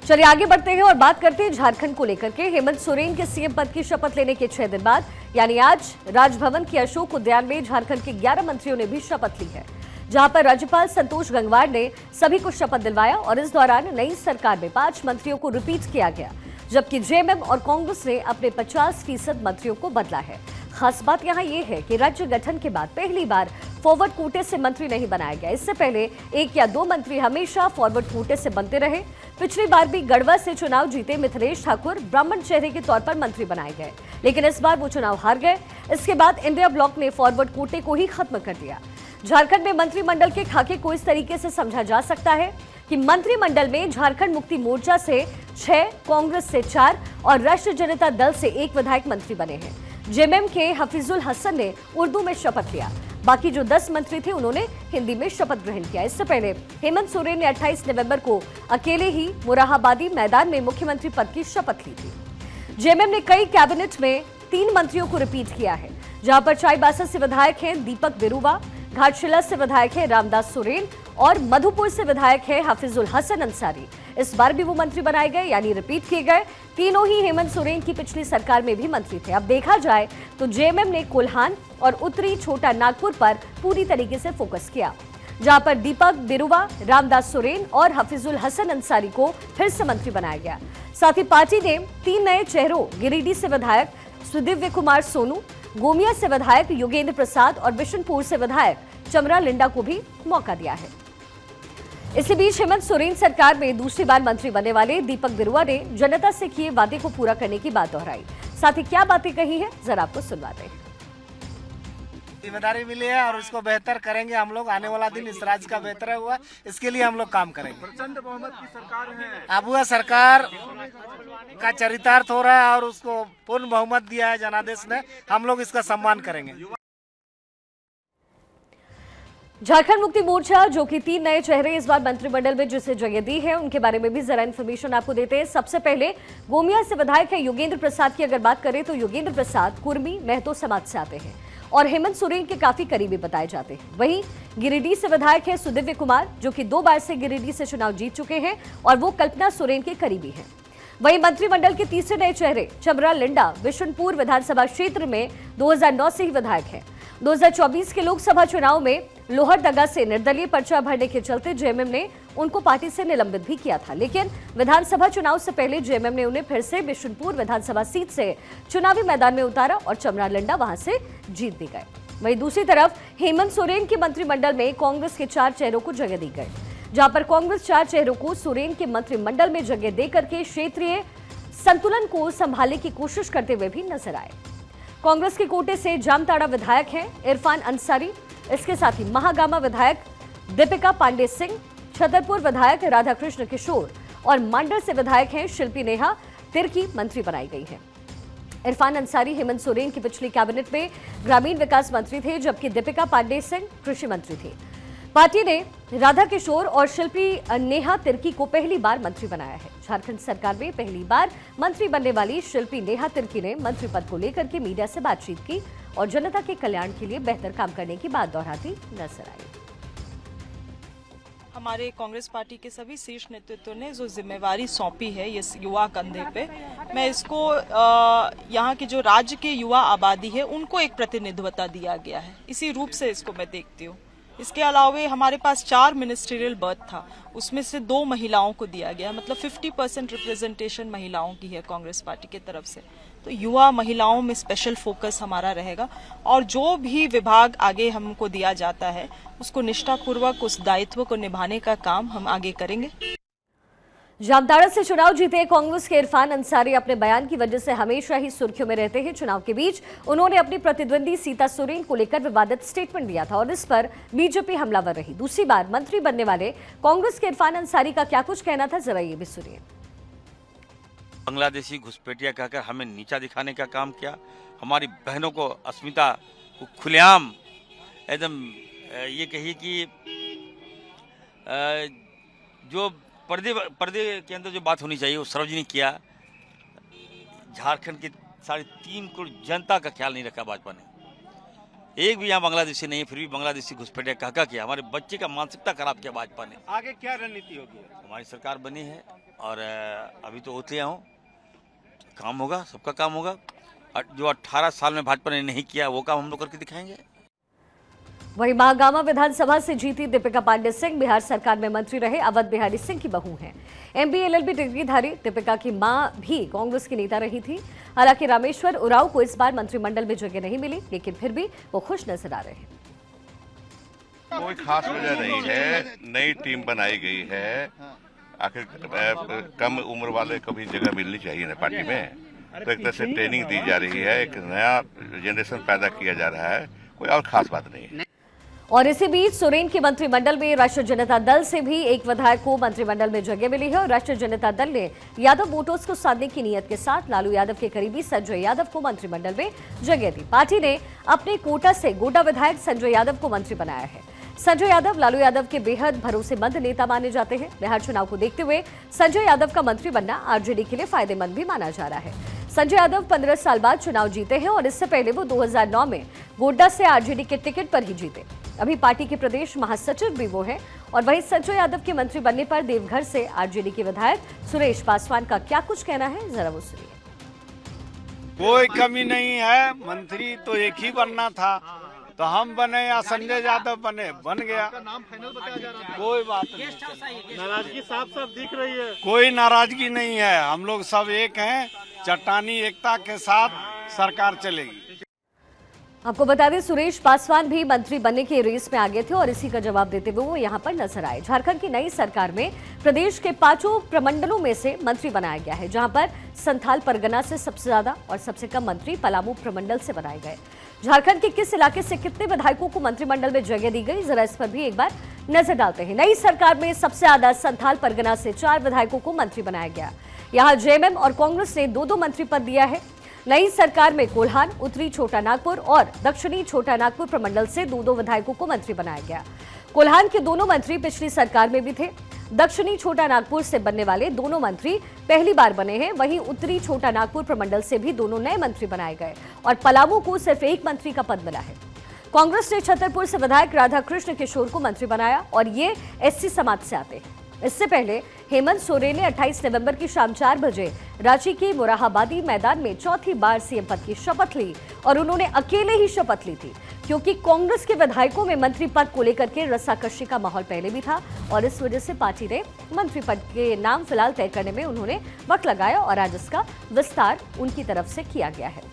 चलिए आगे बढ़ते हैं और बात करते हैं झारखंड को लेकर के। हेमंत सोरेन के सीएम पद की शपथ लेने के 6 दिन बाद यानी आज राजभवन के अशोक उद्यान में झारखंड के 11 मंत्रियों ने भी शपथ ली है, जहां पर राज्यपाल संतोष गंगवार ने सभी को शपथ दिलवाया और इस दौरान नई सरकार में 5 मंत्रियों को रिपीट किया गया, जबकि जेएमएम और कांग्रेस ने अपने 50% मंत्रियों को बदला है। खास बात यहां यह है कि राज्य गठन के बाद पहली बार फॉरवर्ड कोटे से मंत्री नहीं बनाया गया। इससे पहले 1 या 2 मंत्री हमेशा फॉरवर्ड कोटे से बनते रहे। पिछली बार भी गढ़वा से चुनाव जीते मिथिलेश ठाकुर ब्राह्मण चेहरे के तौर पर मंत्री बनाए गए, लेकिन इस बार वो चुनाव हार गए। इसके बाद इंडिया ब्लॉक ने फॉरवर्ड कोटे को ही खत्म कर दिया। झारखंड में मंत्रिमंडल के खाके को इस तरीके से समझा जा सकता है कि मंत्रिमंडल में झारखंड मुक्ति मोर्चा से 6, कांग्रेस से 4 और राष्ट्रीय जनता दल से 1 विधायक मंत्री बने हैं। जेएमएम के हफीजुल हसन ने उर्दू में शपथ लिया, बाकी जो 10 मंत्री थे उन्होंने हिंदी में शपथ ग्रहण किया। इससे पहले हेमंत सोरेन ने 28 नवंबर को अकेले ही मोरहाबादी मैदान में मुख्यमंत्री पद की शपथ ली थी। जेएमएम ने कई कैबिनेट में 3 मंत्रियों को रिपीट किया है, जहां पर चाईबासा से विधायक हैं दीपक बिरुवा, घाटशिला से विधायक है रामदास सोरेन और मधुपुर से विधायक है हफीजुल हसन अंसारी। इस बार भी वो मंत्री बनाए गए यानी रिपीट किए गए। तीनों ही हेमंत सोरेन की पिछली सरकार में भी मंत्री थे। अब देखा जाए तो जेएमएम ने कोल्हान और उत्तरी छोटा नागपुर पर पूरी तरीके से फोकस किया, जहां पर दीपक बिरुवा, रामदास सोरेन और हफीजुल हसन अंसारी को फिर से मंत्री बनाया गया। साथ ही पार्टी ने 3 नए चेहरों गिरिडीह से विधायक सुदिव्य कुमार सोनू, गोमिया से विधायक योगेंद्र प्रसाद और बिशनपुर से विधायक चमरा लिंडा को भी मौका दिया है। इसी बीच हेमंत सोरेन सरकार में दूसरी बार मंत्री बनने वाले दीपक बिरुवा ने जनता से किए वादे को पूरा करने की बात दोहराई। साथ ही क्या बातें कही है जरा आपको सुनवाते हैं। जिम्मेदारी मिली है और उसको बेहतर करेंगे हम लोग। आने वाला दिन इस राज्य का बेहतर हुआ, इसके लिए हम लोग काम करेंगे। प्रचंड बहुमत की सरकार है। अब हुआ सरकार का चरितार्थ हो रहा है और उसको पूर्ण बहुमत दिया है जनादेश ने। हम लोग इसका सम्मान करेंगे। झारखंड मुक्ति मोर्चा जो कि 3 नए चेहरे इस बार मंत्रिमंडल में जिसे जगह दी है, उनके बारे में भी जरा इन्फॉर्मेशन आपको देते हैं। सबसे पहले गोमिया से विधायक है योगेंद्र प्रसाद की अगर बात करें तो योगेंद्र प्रसाद कुर्मी महतो समाज से आते हैं और हेमंत सोरेन के काफी करीबी बताए जाते हैं। वहीं गिरिडीह से विधायक है सुदिव्य कुमार, जो कि 2 बार से गिरिडीह से चुनाव जीत चुके हैं और वो कल्पना सोरेन के करीबी हैं। वहीं मंत्रिमंडल के तीसरे नए चेहरे चमरा लिंडा बिशनपुर विधानसभा क्षेत्र में 2009 से ही विधायक हैं। 2024 के लोकसभा चुनाव में लोहरदगा से निर्दलीय पर्चा भरने के चलते जेएमएम ने उनको पार्टी से निलंबित भी किया था, लेकिन विधानसभा चुनाव से पहले जेएमएम ने उन्हें फिर से बिशनपुर विधानसभा सीट से चुनावी मैदान में उतारा और चमरा लिंडा वहां से जीत भी गए। वहीं दूसरी तरफ हेमंत सोरेन के मंत्रिमंडल में कांग्रेस के 4 चेहरों को जगह दी गई, जहां पर कांग्रेस 4 चेहरों को सोरेन के मंत्रिमंडल में जगह देकर के क्षेत्रीय संतुलन को संभालने की कोशिश करते हुए भी नजर आए। कांग्रेस के कोटे से जामताड़ा विधायक हैं इरफान अंसारी, इसके साथ ही महागामा विधायक दीपिका पांडे सिंह, छतरपुर विधायक राधाकृष्ण किशोर और मांडर से विधायक हैं शिल्पी नेहा तिर्की मंत्री बनाई गई हैं। इरफान अंसारी हेमंत सोरेन की पिछली कैबिनेट में ग्रामीण विकास मंत्री थे, जबकि दीपिका पांडे सिंह कृषि मंत्री थे। पार्टी ने राधा किशोर और शिल्पी नेहा तिर्की को पहली बार मंत्री बनाया है। झारखंड सरकार में पहली बार मंत्री बनने वाली शिल्पी नेहा तिर्की ने मंत्री पद को लेकर के मीडिया से बातचीत की और जनता के कल्याण के लिए बेहतर काम करने की बात दोहराती नजर आई। हमारे कांग्रेस पार्टी के सभी शीर्ष नेतृत्व ने जो जिम्मेवारी सौंपी है ये युवा कंधे पे, मैं इसको यहाँ की जो राज्य के युवा आबादी है उनको एक प्रतिनिधित्व दिया गया है, इसी रूप से इसको मैं देखती हूँ। इसके अलावा हमारे पास 4 मिनिस्ट्रियल बर्थ था, उसमें से 2 महिलाओं को दिया गया, मतलब 50% रिप्रेजेंटेशन महिलाओं की है कांग्रेस पार्टी की तरफ से। तो युवा महिलाओं में स्पेशल फोकस हमारा रहेगा और जो भी विभाग आगे हमको दिया जाता है उसको निष्ठापूर्वक उस दायित्व को निभाने का काम हम आगे करेंगे। जामताड़ा से चुनाव जीते कांग्रेस के इरफान अंसारी अपने बयान की वजह से हमेशा ही सुर्खियों में रहते हैं। चुनाव के बीच उन्होंने अपनी प्रतिद्वंदी सीता सोरेन को लेकर विवादित स्टेटमेंट दिया था और इस पर बीजेपी हमलावर रही। दूसरी बार मंत्री बनने वाले कांग्रेस के इरफान अंसारी का क्या कुछ कहना था, जरा ये भी सुनिए। बांग्लादेशी घुसपैठिया कहकर हमें नीचा दिखाने का काम किया, हमारी बहनों को अस्मिता को खुलेआम एकदम ये कहिए कि जो पर्दे के अंदर जो बात होनी चाहिए वो सार्वजनिक किया। झारखंड की 3.5 करोड़ जनता का ख्याल नहीं रखा भाजपा ने। एक भी यहाँ बांग्लादेशी नहीं है, फिर भी बांग्लादेशी घुसपैठिया कहा किया। हमारे बच्चे का मानसिकता खराब किया भाजपा ने। आगे क्या रणनीति होगी? हमारी सरकार बनी है, और अभी तो उतलिया हूँ, काम होगा, सबका काम होगा। और जो 18 साल में भाजपा ने नहीं किया वो काम हम लोग करके दिखाएंगे। वहीं महागामा विधानसभा से जीती दीपिका पांडे सिंह बिहार सरकार में मंत्री रहे अवध बिहारी सिंह की बहू हैं। MBA LLB डिग्रीधारी दीपिका की मां भी कांग्रेस की नेता रही थी। हालांकि रामेश्वर उरांव को इस बार मंत्रिमंडल में जगह नहीं मिली, लेकिन फिर भी वो खुश नजर आ रहे हैं। कोई खास वजह नहीं है, नई टीम बनाई गई है। आखिर कम उम्र वाले को भी जगह मिलनी चाहिए ना पार्टी में, तो एक तरह से ट्रेनिंग दी जा रही है, एक नया जनरेशन पैदा किया जा रहा है, कोई और खास बात नहीं है। और इसी बीच सोरेन के मंत्रिमंडल में राष्ट्रीय जनता दल से भी एक विधायक को मंत्रिमंडल में जगह मिली है और राष्ट्रीय जनता दल ने यादव वोटर्स को साधने की नीयत के साथ लालू यादव के करीबी संजय यादव को मंत्रिमंडल में जगह दी। पार्टी ने अपने कोटा से गोड्डा विधायक संजय यादव को मंत्री बनाया है। संजय यादव लालू यादव के बेहद भरोसेमंद नेता माने जाते हैं। बिहार चुनाव को देखते हुए संजय यादव का मंत्री बनना आरजेडी के लिए फायदेमंद भी माना जा रहा है। संजय यादव 15 साल बाद चुनाव जीते हैं और इससे पहले वो 2009 में गोड्डा से आरजेडी के टिकट पर ही जीते। अभी पार्टी के प्रदेश महासचिव भी वो हैं। और वहीं संजय यादव के मंत्री बनने पर देवघर से आरजेडी के विधायक सुरेश पासवान का क्या कुछ कहना है, जरा वो सुनिए। कोई कमी नहीं है, मंत्री तो एक ही बनना था, तो हम बने या संजय यादव बने, बन गया। नाम फाइनल बताया जा रहा है, कोई बात नहीं। नाराजगी साफ साफ दिख रही है। कोई नाराजगी नहीं है, हम लोग सब एक हैं, चट्टानी एकता के साथ सरकार चलेगी। आपको बता दें सुरेश पासवान भी मंत्री बनने के रेस में आगे थे और इसी का जवाब देते हुए वो यहां पर नजर आए। झारखंड की नई सरकार में प्रदेश के 5 प्रमंडलों में से मंत्री बनाया गया है, जहां पर संथाल परगना से सबसे ज्यादा और सबसे कम मंत्री पलामू प्रमंडल से बनाए गए। झारखंड के किस इलाके से कितने विधायकों को मंत्रिमंडल में जगह दी गई, जरा इस पर भी एक बार नजर डालते हैं। नई सरकार में सबसे ज्यादा संथाल परगना से 4 विधायकों को मंत्री बनाया गया। यहाँ जेएमएम और कांग्रेस ने 2-2 मंत्री पद दिया है। नई सरकार में कोल्हान, उत्तरी छोटा नागपुर और दक्षिणी छोटा नागपुर प्रमंडल से 2-2 विधायकों को मंत्री बनाया गया। कोल्हान के दोनों मंत्री पिछली सरकार में भी थे। दक्षिणी छोटा नागपुर से बनने वाले दोनों मंत्री पहली बार बने हैं। वहीं उत्तरी छोटा नागपुर प्रमंडल से भी दोनों नए मंत्री बनाए गए और पलामू को सिर्फ एक मंत्री का पद मिला है। कांग्रेस ने छतरपुर से विधायक राधा कृष्ण किशोर को मंत्री बनाया और ये SC समाज से आते हैं। इससे पहले हेमंत सोरेन ने 28 नवंबर की शाम 4 बजे रांची के मोरहाबादी मैदान में चौथी बार सीएम पद की शपथ ली और उन्होंने अकेले ही शपथ ली थी, क्योंकि कांग्रेस के विधायकों में मंत्री पद को लेकर के रस्साकशी का माहौल पहले भी था और इस वजह से पार्टी ने मंत्री पद के नाम फिलहाल तय करने में उन्होंने वक्त लगाया और आज इसका विस्तार उनकी तरफ से किया गया है।